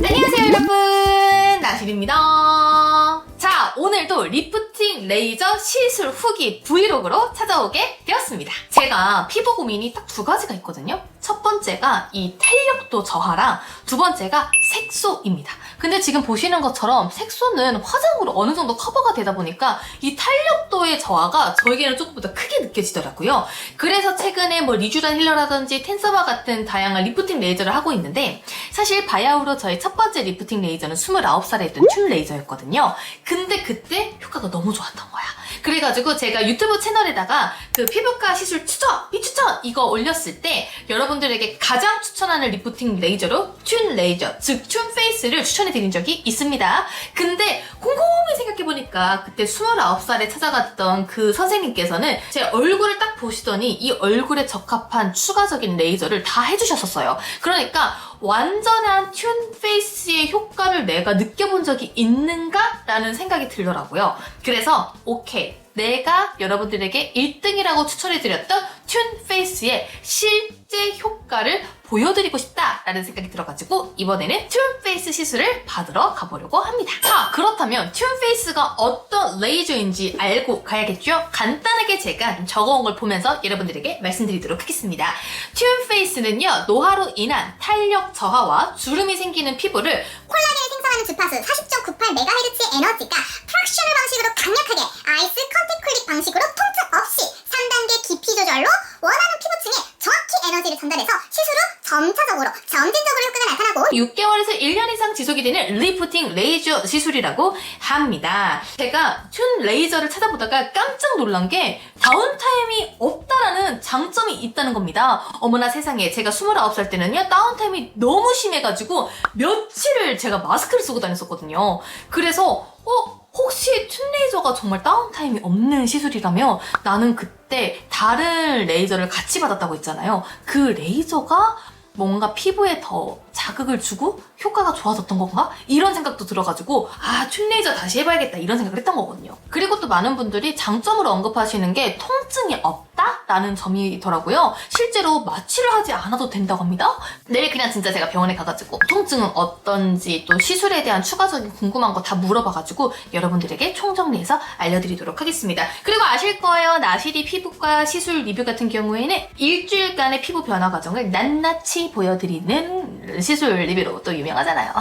안녕하세요 여러분, 나실입니다. 자, 오늘도 리프팅 레이저 시술 후기 브이로그로 찾아오게 되었습니다. 제가 피부 고민이 딱 두 가지가 있거든요. 첫 번째가 이 탄력도 저하랑 두 번째가 색소입니다. 근데 지금 보시는 것처럼 색소는 화장으로 어느 정도 커버가 되다 보니까 이 탄력도의 저하가 저에게는 조금보다 크게 느껴지더라고요. 그래서 최근에 뭐 리쥬란 힐러라든지 텐서마 같은 다양한 리프팅 레이저를 하고 있는데, 사실 바야흐로 저의 첫 번째 리프팅 레이저는 29살에 했던 튠 레이저였거든요. 근데 그때 효과가 너무 좋았던 거야. 그래가지고 제가 유튜브 채널에다가 그 피부과 시술 추천, 비추천 이거 올렸을 때 여러분들에게 가장 추천하는 리프팅 레이저로 튠 레이저, 즉 튠 페이스를 추천해드린 적이 있습니다. 근데 곰곰이 생각해보니까 그때 29살에 찾아갔던 그 선생님께서는 제 얼굴을 딱 보시더니 이 얼굴에 적합한 추가적인 레이저를 다 해주셨었어요. 그러니까 완전한 튠 페이스의 효과를 내가 느껴본 적이 있는가? 라는 생각이 들더라고요. 그래서 오케이, 내가 여러분들에게 1등이라고 추천해드렸던 튠 페이스의 실제 효과를 보여드리고 싶다라는 생각이 들어가지고 이번에는 튠 페이스 시술을 받으러 가보려고 합니다. 자, 그렇다면 튠 페이스가 어떤 레이저인지 알고 가야겠죠? 간단하게 제가 좀 적어온 걸 보면서 여러분들에게 말씀드리도록 하겠습니다. 튠 페이스는요, 노화로 인한 탄력 저하와 주름이 생기는 피부를 콜라겐을 생성하는 주파수 40.98MHz의 에너지가 프랙셔널 방식으로 강력하게 아이스 컨택 클릭 방식으로 통증 없이 3단계 깊이 조절로 원하는 피부층에 정확히 에너지를 전달해서 시술 후 점차적으로 점진적으로 효과가 나타나고 6개월에서 1년 이상 지속이 되는 리프팅 레이저 시술이라고 합니다. 제가 튠 레이저를 찾아보다가 깜짝 놀란 게 다운타임이 없다라는 장점이 있다는 겁니다. 어머나 세상에, 제가 29살 때는요, 다운타임이 너무 심해가지고 며칠을 제가 마스크를 쓰고 다녔었거든요. 그래서 혹시 튠 레이저가 정말 다운타임이 없는 시술이라면 나는 그때 다른 레이저를 같이 받았다고 했잖아요. 그 레이저가 뭔가 피부에 더 자극을 주고 효과가 좋아졌던 건가? 이런 생각도 들어가지고 튠 레이저 다시 해봐야겠다 이런 생각을 했던 거거든요. 그리고 또 많은 분들이 장점으로 언급하시는 게 통증이 없다라는 점이더라고요. 실제로 마취를 하지 않아도 된다고 합니다. 내일 그냥 진짜 제가 병원에 가가지고 통증은 어떤지 또 시술에 대한 추가적인 궁금한 거 다 물어봐가지고 여러분들에게 총정리해서 알려드리도록 하겠습니다. 그리고 아실 거예요. 나시리 피부과 시술 리뷰 같은 경우에는 일주일간의 피부 변화 과정을 낱낱이 보여드리는 시술 리뷰로 또 유명하잖아요.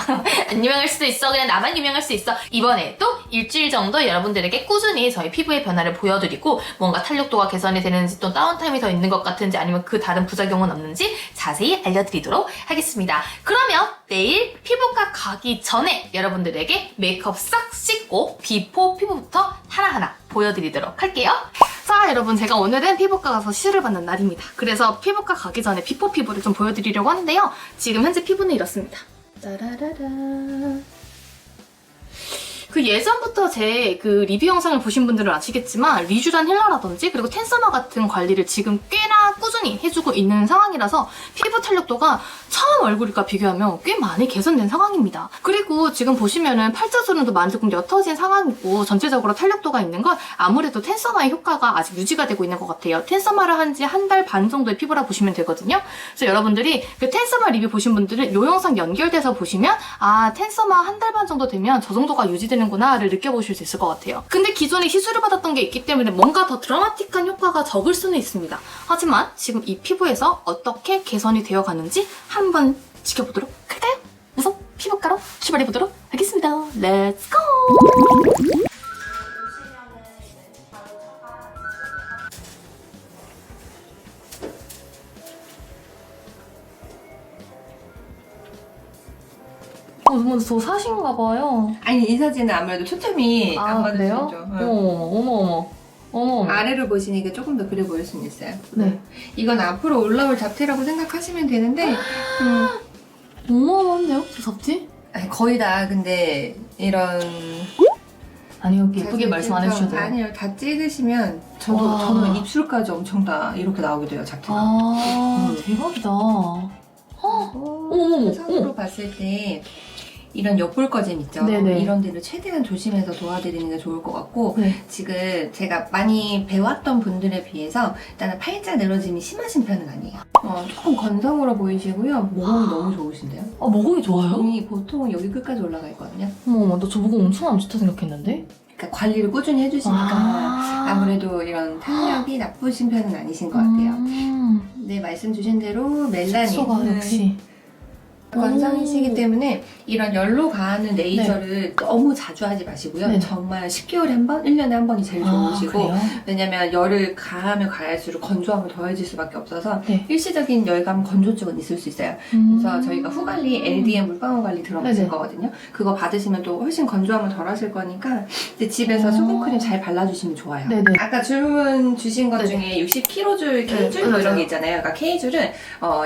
안 유명할 수도 있어. 그냥 나만 유명할 수 있어. 이번에 또 일주일 정도 여러분들에게 꾸준히 저희 피부의 변화를 보여드리고 뭔가 탄력도가 개선이 되는지 또 다운타임이 더 있는 것 같은지 아니면 그 다른 부작용은 없는지 자세히 알려드리도록 하겠습니다. 그러면 내일 피부과 가기 전에 여러분들에게 메이크업 싹 씻고 비포 피부부터 하나하나 보여드리도록 할게요. 자, 여러분, 제가 오늘은 피부과 가서 시술을 받는 날입니다. 그래서 피부과 가기 전에 비포 피부를 좀 보여드리려고 하는데요. 지금 현재 피부는 이렇습니다. 따라라라. 그 예전부터 제 그 리뷰 영상을 보신 분들은 아시겠지만 리쥬란 힐러라든지 그리고 텐서마 같은 관리를 지금 꽤나 꾸준히 해주고 있는 상황이라서 피부 탄력도가 처음 얼굴과 비교하면 꽤 많이 개선된 상황입니다. 그리고 지금 보시면은 팔자주름도 많이 조금 옅어진 상황이고 전체적으로 탄력도가 있는 건 아무래도 텐서마의 효과가 아직 유지가 되고 있는 것 같아요. 텐서마를 한 지 한 달 반 정도의 피부라 보시면 되거든요. 그래서 여러분들이 그 텐서마 리뷰 보신 분들은 이 영상 연결돼서 보시면 텐서마 한 달 반 정도 되면 저 정도가 유지되는구나를 느껴보실 수 있을 것 같아요. 근데 기존에 시술을 받았던 게 있기 때문에 뭔가 더 드라마틱한 효과가 적을 수는 있습니다. 하지만 지금 이 피부에서 어떻게 개선이 되어 가는지 한번 지켜보도록 할까요? 우선 피부과로 출발해보도록 하겠습니다. 렛츠 고! 먼저 저 사신가 봐요. 아니, 이 사진은 아무래도 초점이 안 그래요? 맞으시죠. 어머. 아래로 보시니까 조금 더 그래 보일 수는 있어요. 네. 이건 앞으로 올라올 잡티라고 생각하시면 되는데 어마어마한데요? 저 잡지? 아니, 거의 다 근데 이런 아니요, 예쁘게 말씀 안 해주셔도 돼요. 아니요, 다 찍으시면 와. 저는 입술까지 엄청 다 이렇게 나오게 돼요, 잡티가. 대박이다. 어머. 사진으로 봤을 때 이런 옆볼 꺼짐 있죠. 네네. 이런 데를 최대한 조심해서 도와드리는 게 좋을 것 같고 네. 지금 제가 많이 배웠던 분들에 비해서 일단은 팔자 늘어짐이 심하신 편은 아니에요. 조금 건성으로 보이시고요. 모공이 너무 좋으신데요. 아, 모공이 좋아요? 모공이 보통 여기 끝까지 올라가 있거든요. 어머, 나 저 모공 엄청 안 좋다 생각했는데? 그러니까 관리를 꾸준히 해주시니까 아무래도 이런 탄력이 나쁘신 편은 아니신 것 같아요. 네, 말씀 주신 대로 멜라닌 색소가 역시. 건성이시기 때문에 이런 열로 가하는 레이저를 너무 자주 하지 마시고요. 네. 정말 10개월에 한 번, 1년에 한 번이 제일 좋으시고 그래요? 왜냐면 열을 가하면 가할수록 건조함을 더해질 수밖에 없어서 네. 일시적인 열감 건조증은 있을 수 있어요. 그래서 저희가 후 관리, LDM 물방울 관리 들어가실 네네. 거거든요. 그거 받으시면 또 훨씬 건조함을 덜 하실 거니까 근데 집에서 수분크림 잘 발라주시면 좋아요. 네네. 아까 질문 주신 것 네네. 중에 60kJ, K줄 네, 뭐 이런 맞아요. 게 있잖아요. 그러니까 K줄은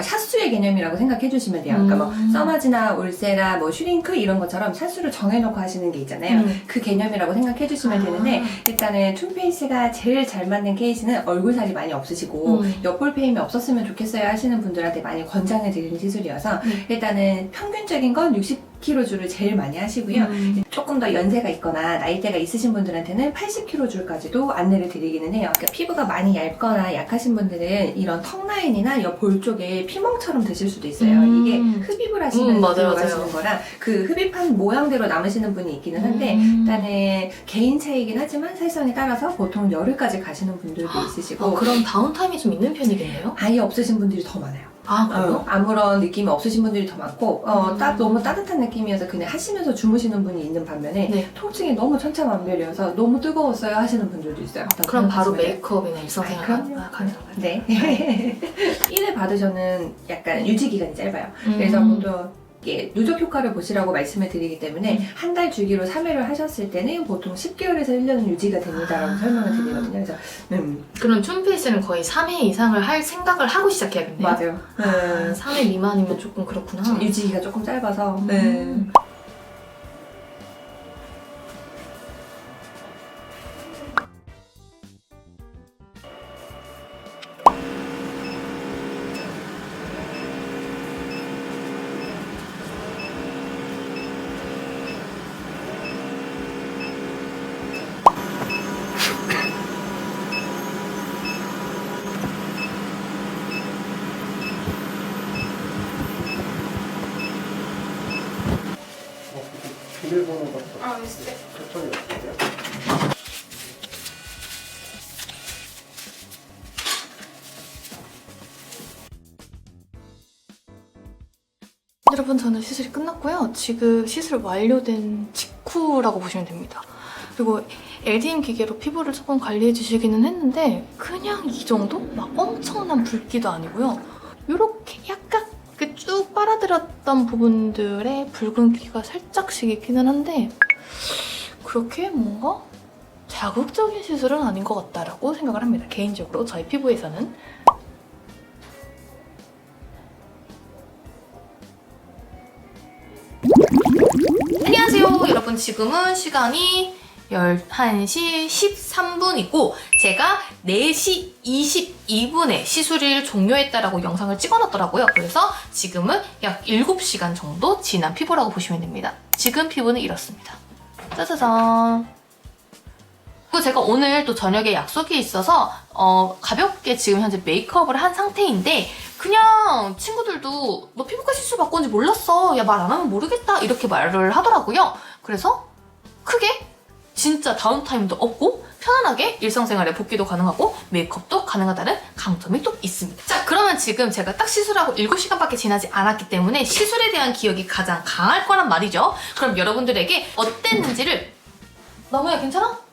샷수의 개념이라고 생각해 주시면 돼요. 그러니까 뭐 써마지나 울세라, 뭐 슈링크 이런 것처럼 샷수를 정해놓고 하시는 게 있잖아요. 그 개념이라고 생각해 주시면 되는데 일단은 툰페이스가 제일 잘 맞는 케이스는 얼굴살이 많이 없으시고 옆볼 페임이 없었으면 좋겠어요 하시는 분들한테 많이 권장해 드리는 시술이어서 일단은 평균적인 건 60kJ를 제일 많이 하시고요. 조금 더 연세가 있거나 나이대가 있으신 분들한테는 80kJ까지도 안내를 드리기는 해요. 그러니까 피부가 많이 얇거나 약하신 분들은 이런 턱 라인이나 옆 볼 쪽에 피멍처럼 되실 수도 있어요. 이게 흡입을 하시면서 맞아요, 들어가시는 맞아요. 거라 그 흡입한 모양대로 남으시는 분이 있기는 한데 일단은 개인 차이긴 하지만 살성에 따라서 보통 열흘까지 가시는 분들도 있으시고 그럼 다운타임이 좀 있는 편이겠네요? 아예 없으신 분들이 더 많아요. 아, 그래요? 아무런 느낌이 없으신 분들이 더 많고 너무 따뜻한 느낌이어서 그냥 하시면서 주무시는 분이 있는 반면에 네. 통증이 너무 천차만별이어서 너무 뜨거웠어요 하시는 분들도 있어요. 그럼 바로 말씀을. 메이크업이나 일상생활 그럼요. 가능한가요? 네. 1회 받으셔는 약간 유지 기간이 짧아요. 그래서 보통 이게 누적 효과를 보시라고 말씀을 드리기 때문에 한 달 주기로 3회를 하셨을 때는 보통 10개월에서 1년은 유지가 됩니다라고 설명을 드리거든요. 그래서 그럼 툰페이스는 거의 3회 이상을 할 생각을 하고 시작해야겠네요? 맞아요. 3회 미만이면 조금 그렇구나. 유지기가 조금 짧아서 비밀번호가 패턴이 어때요? 여러분, 저는 시술이 끝났고요. 지금 시술 완료된 직후라고 보시면 됩니다. 그리고 LDM 기계로 피부를 조금 관리해 주시기는 했는데 그냥 이 정도? 막 엄청난 붉기도 아니고요. 이렇게 약간 쭉 빨아들였던 부분들의 붉은기가 살짝씩 있기는 한데 그렇게 뭔가 자극적인 시술은 아닌 것 같다라고 생각을 합니다. 개인적으로 저희 피부에서는. 안녕하세요 여러분, 지금은 시간이 11시 13분이고 제가 4시 22분에 시술을 종료했다라고 영상을 찍어놨더라고요. 그래서 지금은 약 7시간 정도 지난 피부라고 보시면 됩니다. 지금 피부는 이렇습니다. 짜자잔. 그리고 제가 오늘 또 저녁에 약속이 있어서 가볍게 지금 현재 메이크업을 한 상태인데 그냥 친구들도 너 피부과 시술 받고 온지 몰랐어. 야, 말 안 하면 모르겠다. 이렇게 말을 하더라고요. 그래서 크게 진짜 다운타임도 없고 편안하게 일상생활에 복귀도 가능하고 메이크업도 가능하다는 강점이 또 있습니다. 자, 그러면 지금 제가 딱 시술하고 7시간밖에 지나지 않았기 때문에 시술에 대한 기억이 가장 강할 거란 말이죠. 그럼 여러분들에게 어땠는지를 너무야, 괜찮아?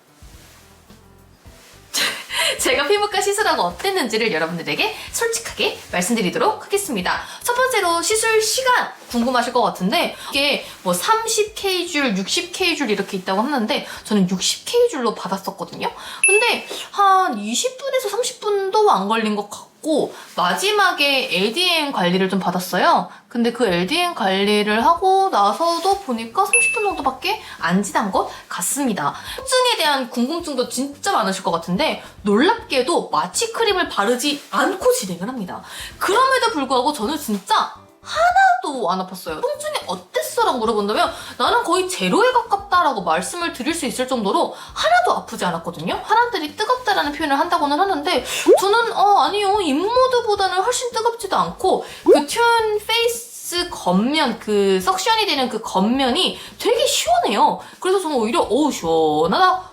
제가 피부과 시술하고 어땠는지를 여러분들에게 솔직하게 말씀드리도록 하겠습니다. 첫 번째로 시술 시간 궁금하실 것 같은데 이게 뭐 30K줄, 60K줄 이렇게 있다고 하는데 저는 60K줄로 받았었거든요. 근데 한 20분에서 30분도 안 걸린 것 같고 마지막에 LDM 관리를 좀 받았어요. 근데 그 LDM 관리를 하고 나서도 보니까 30분 정도밖에 안 지난 것 같습니다. 통증에 대한 궁금증도 진짜 많으실 것 같은데 놀랍게도 마취 크림을 바르지 않고 진행을 합니다. 그럼에도 불구하고 저는 진짜 하나도 안 아팠어요. 통증이 어땠을까 어땠어? 라고 물어본다면 나는 거의 제로에 가깝다라고 말씀을 드릴 수 있을 정도로 하나도 아프지 않았거든요. 사람들이 뜨겁다라는 표현을 한다고는 하는데 저는 아니요, 입모드보다는 훨씬 뜨겁지도 않고 그 튠 페이스 겉면, 그 석션이 되는 그 겉면이 되게 시원해요. 그래서 저는 오히려 시원하다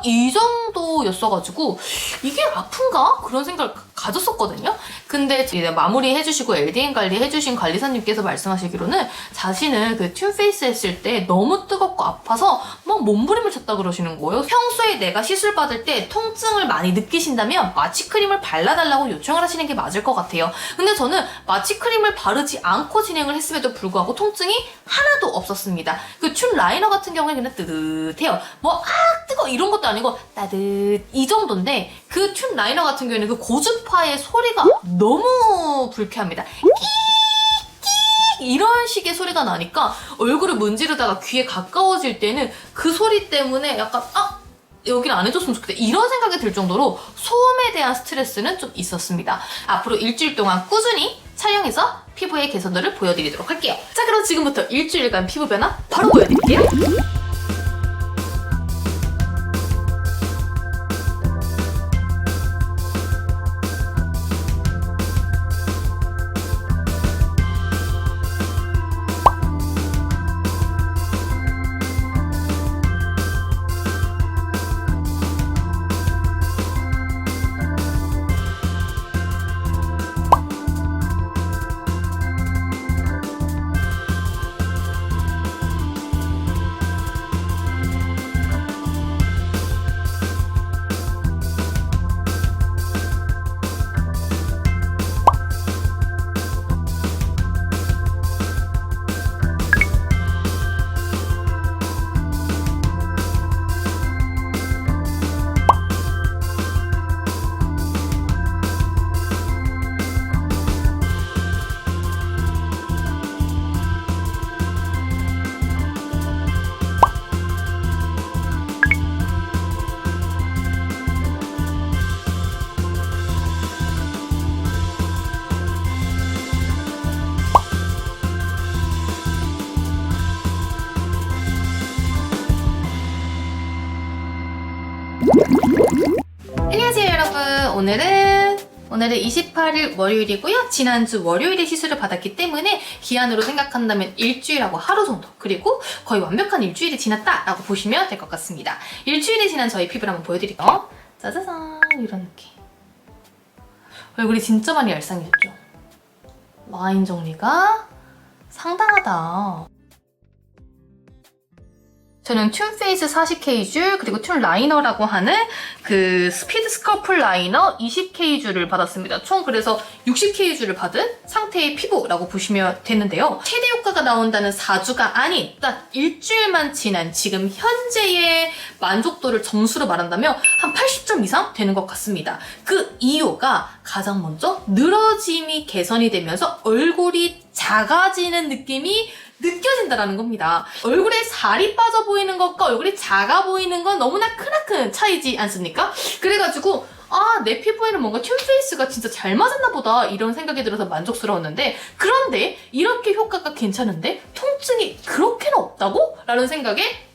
이 정도였어가지고 이게 아픈가? 그런 생각을 가졌었거든요. 근데 이제 마무리 해주시고 LDN 관리 해주신 관리사님께서 말씀하시기로는 자신은 그 튠 페이스 했을 때 너무 뜨겁고 아파서 막 몸부림을 쳤다 그러시는 거예요. 평소에 내가 시술 받을 때 통증을 많이 느끼신다면 마취크림을 발라달라고 요청을 하시는 게 맞을 것 같아요. 근데 저는 마취크림을 바르지 않고 진행을 했음에도 불구하고 통증이 하나도 없었습니다. 그 튠 라이너 같은 경우에 그냥 뜨뜻해요. 뭐 뜨거 이런 것도 아니고 따뜻 이 정도인데 그 튠 라이너 같은 경우에는 그 고주파의 소리가 너무 불쾌합니다. 이런 식의 소리가 나니까 얼굴을 문지르다가 귀에 가까워질 때는 그 소리 때문에 약간 여기를 안 해줬으면 좋겠다 이런 생각이 들 정도로 소음에 대한 스트레스는 좀 있었습니다. 앞으로 일주일 동안 꾸준히 촬영해서 피부의 개선도를 보여드리도록 할게요. 자, 그럼 지금부터 일주일간 피부 변화 바로 보여드릴게요. 안녕하세요 여러분. 오늘은 28일 월요일이고요. 지난주 월요일에 시술을 받았기 때문에 기한으로 생각한다면 일주일하고 하루 정도, 그리고 거의 완벽한 일주일이 지났다라고 보시면 될 것 같습니다. 일주일이 지난 저희 피부를 한번 보여드릴게요. 짜자잔, 이런 느낌. 얼굴이 진짜 많이 얄쌍해졌죠? 라인 정리가 상당하다. 저는 튠 페이스 40K 줄, 그리고 튠 라이너라고 하는 그 스피드 스컬플 라이너 20K 줄을 받았습니다. 총 그래서 60K 줄을 받은 상태의 피부라고 보시면 되는데요. 최대 효과가 나온다는 4주가 아닌 딱 일주일만 지난 지금 현재의 만족도를 점수로 말한다면 한 80점 이상 되는 것 같습니다. 그 이유가 가장 먼저 늘어짐이 개선이 되면서 얼굴이 작아지는 느낌이 느껴진다라는 겁니다. 얼굴에 살이 빠져 보이는 것과 얼굴이 작아 보이는 건 너무나 크나큰 차이지 않습니까? 그래가지고 내 피부에는 뭔가 튠 페이스가 진짜 잘 맞았나 보다 이런 생각이 들어서 만족스러웠는데, 그런데 이렇게 효과가 괜찮은데 통증이 그렇게는 없다고? 라는 생각에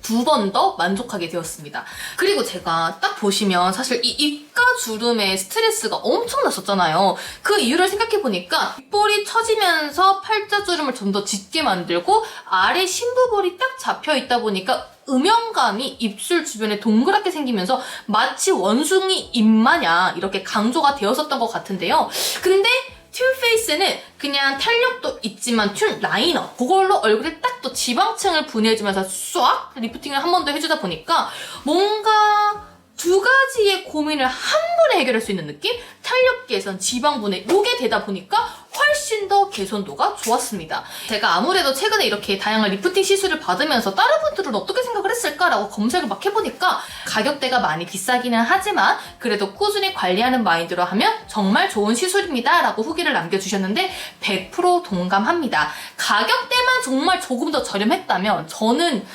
두 번 더 만족하게 되었습니다. 그리고 제가 딱 보시면 사실 이 입가 주름에 스트레스가 엄청 났었잖아요. 그 이유를 생각해보니까 입볼이 처지면서 팔자주름을 좀 더 짙게 만들고 아래 심부볼이 딱 잡혀있다 보니까 음영감이 입술 주변에 동그랗게 생기면서 마치 원숭이 입 마냥 이렇게 강조가 되었었던 것 같은데요. 근데 튠 페이스는 그냥 탄력도 있지만 튠 라이너 그걸로 얼굴에 딱 또 지방층을 분해해주면서 싹 리프팅을 한 번 더 해주다 보니까 뭔가 두 가지의 고민을 한 번에 해결할 수 있는 느낌? 탄력 개선, 지방 분해 이게 되다 보니까 훨씬 더 개선도가 좋았습니다. 제가 아무래도 최근에 이렇게 다양한 리프팅 시술을 받으면서 다른 분들은 어떻게 생각을 했을까라고 검색을 막 해보니까 가격대가 많이 비싸기는 하지만 그래도 꾸준히 관리하는 마인드로 하면 정말 좋은 시술입니다 라고 후기를 남겨주셨는데 100% 동감합니다. 가격대만 정말 조금 더 저렴했다면 저는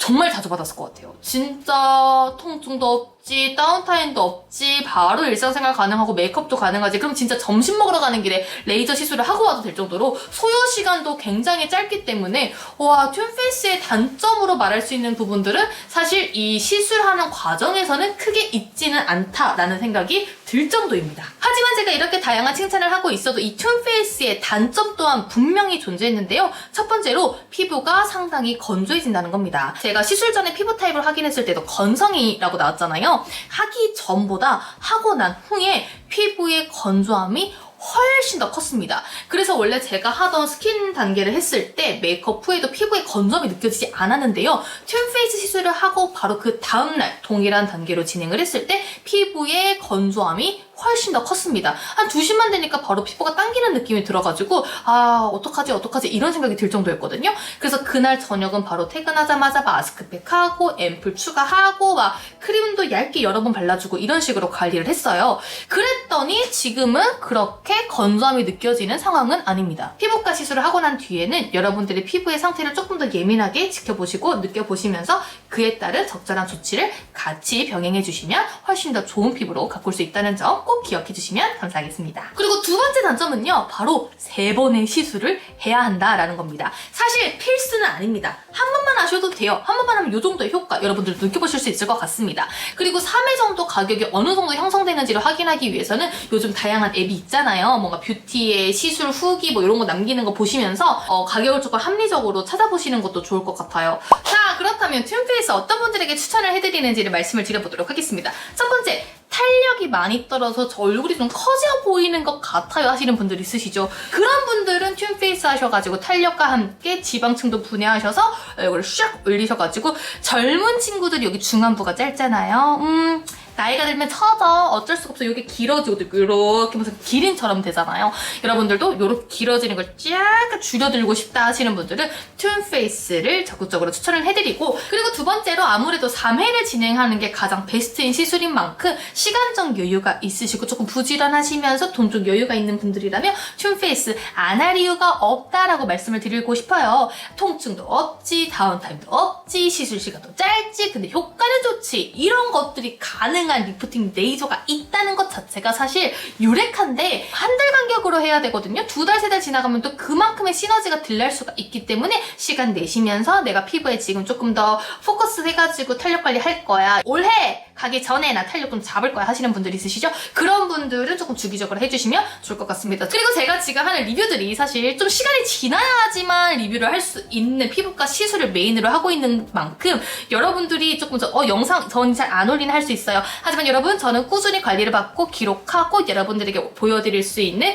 정말 자주 받았을 것 같아요. 진짜 통증도 없지, 다운타임도 없지, 바로 일상생활 가능하고 메이크업도 가능하지. 그럼 진짜 점심 먹으러 가는 길에 레이저 시술을 하고 와도 될 정도로 소요 시간도 굉장히 짧기 때문에 와, 튠페이스의 단점으로 말할 수 있는 부분들은 사실 이 시술하는 과정에서는 크게 있지는 않다라는 생각이 들 정도입니다. 하지만 제가 이렇게 다양한 칭찬을 하고 있어도 이 튠페이스의 단점 또한 분명히 존재했는데요. 첫 번째로 피부가 상당히 건조해진다는 겁니다. 제가 시술 전에 피부 타입을 확인했을 때도 건성이라고 나왔잖아요. 하기 전보다 하고 난 후에 피부의 건조함이 훨씬 더 컸습니다. 그래서 원래 제가 하던 스킨 단계를 했을 때 메이크업 후에도 피부에 건조함이 느껴지지 않았는데요. 튠페이스 시술을 하고 바로 그 다음날 동일한 단계로 진행을 했을 때 피부의 건조함이 훨씬 더 컸습니다. 한 2시만 되니까 바로 피부가 당기는 느낌이 들어가지고 아, 어떡하지 이런 생각이 들 정도였거든요. 그래서 그날 저녁은 바로 퇴근하자마자 마스크팩하고 앰플 추가하고 막 크림도 얇게 여러 번 발라주고 이런 식으로 관리를 했어요. 그랬더니 지금은 그렇게 건조함이 느껴지는 상황은 아닙니다. 피부과 시술을 하고 난 뒤에는 여러분들의 피부의 상태를 조금 더 예민하게 지켜보시고 느껴보시면서 그에 따른 적절한 조치를 같이 병행해 주시면 훨씬 더 좋은 피부로 가꿀 수 있다는 점 꼭 기억해 주시면 감사하겠습니다. 그리고 두 번째 단점은요, 바로 3번의 시술을 해야 한다라는 겁니다. 사실 필수는 아닙니다. 한 번만 하셔도 돼요. 한 번만 하면 이 정도의 효과 여러분들도 느껴보실 수 있을 것 같습니다. 그리고 3회 정도 가격이 어느 정도 형성되는지를 확인하기 위해서는 요즘 다양한 앱이 있잖아요. 뭔가 뷰티의 시술 후기 뭐 이런 거 남기는 거 보시면서 가격을 조금 합리적으로 찾아보시는 것도 좋을 것 같아요. 자, 그렇다면 튠페이스 어떤 분들에게 추천을 해드리는지를 말씀을 드려보도록 하겠습니다. 첫 번째, 탄력이 많이 떨어서 저 얼굴이 좀 커져 보이는 것 같아요 하시는 분들 있으시죠? 그런 분들은 튠페이스 하셔가지고 탄력과 함께 지방층도 분해하셔서 얼굴을 샥 올리셔가지고 젊은 친구들이 여기 중안부가 짧잖아요. 나이가 들면 처져. 어쩔 수가 없어. 이게 길어지고 이렇게 무슨 기린처럼 되잖아요. 여러분들도 이렇게 길어지는 걸 약간 줄여들고 싶다 하시는 분들은 튠페이스를 적극적으로 추천을 해드리고, 그리고 두 번째로 아무래도 3회를 진행하는 게 가장 베스트인 시술인 만큼 시간적 여유가 있으시고 조금 부지런하시면서 돈적 여유가 있는 분들이라면 튠페이스 안 할 이유가 없다라고 말씀을 드리고 싶어요. 통증도 없지, 다운타임도 없지, 시술 시간도 짧지, 근데 효과는 좋지. 이런 것들이 가능한 리프팅 레이저가 있다는 것 자체가 사실 유력한데 한 달 간격으로 해야 되거든요. 2달, 3달 지나가면 또 그만큼의 시너지가 들날 수가 있기 때문에 시간 내시면서 내가 피부에 지금 조금 더 포커스 해가지고 탄력 관리 할 거야. 올해 가기 전에 나 탄력 좀 잡을 거야 하시는 분들 있으시죠? 그런 분들은 조금 주기적으로 해주시면 좋을 것 같습니다. 그리고 제가 지금 하는 리뷰들이 사실 좀 시간이 지나야지만 리뷰를 할 수 있는 피부과 시술을 메인으로 하고 있는 만큼 여러분들이 조금 영상 전 잘 안 올리는 할 수 있어요. 하지만 여러분, 저는 꾸준히 관리를 받고 기록하고 여러분들에게 보여드릴 수 있는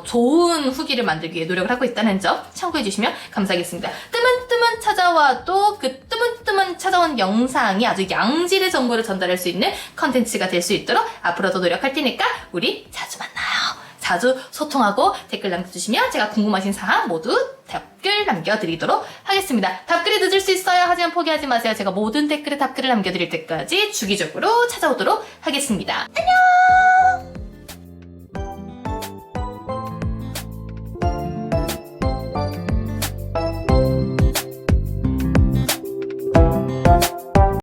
좋은 후기를 만들기 위해 노력을 하고 있다는 점 참고해 주시면 감사하겠습니다. 뜨문뜨문 찾아와도 그 뜨문뜨문 찾아온 영상이 아주 양질의 정보를 전달할 수 있는 컨텐츠가 될 수 있도록 앞으로도 노력할 테니까 우리 자주 만나요. 자주 소통하고 댓글 남겨주시면 제가 궁금하신 사항 모두 답글 남겨드리도록 하겠습니다. 답글이 늦을 수 있어요. 하지만 포기하지 마세요. 제가 모든 댓글에 답글을 남겨드릴 때까지 주기적으로 찾아오도록 하겠습니다. 안녕!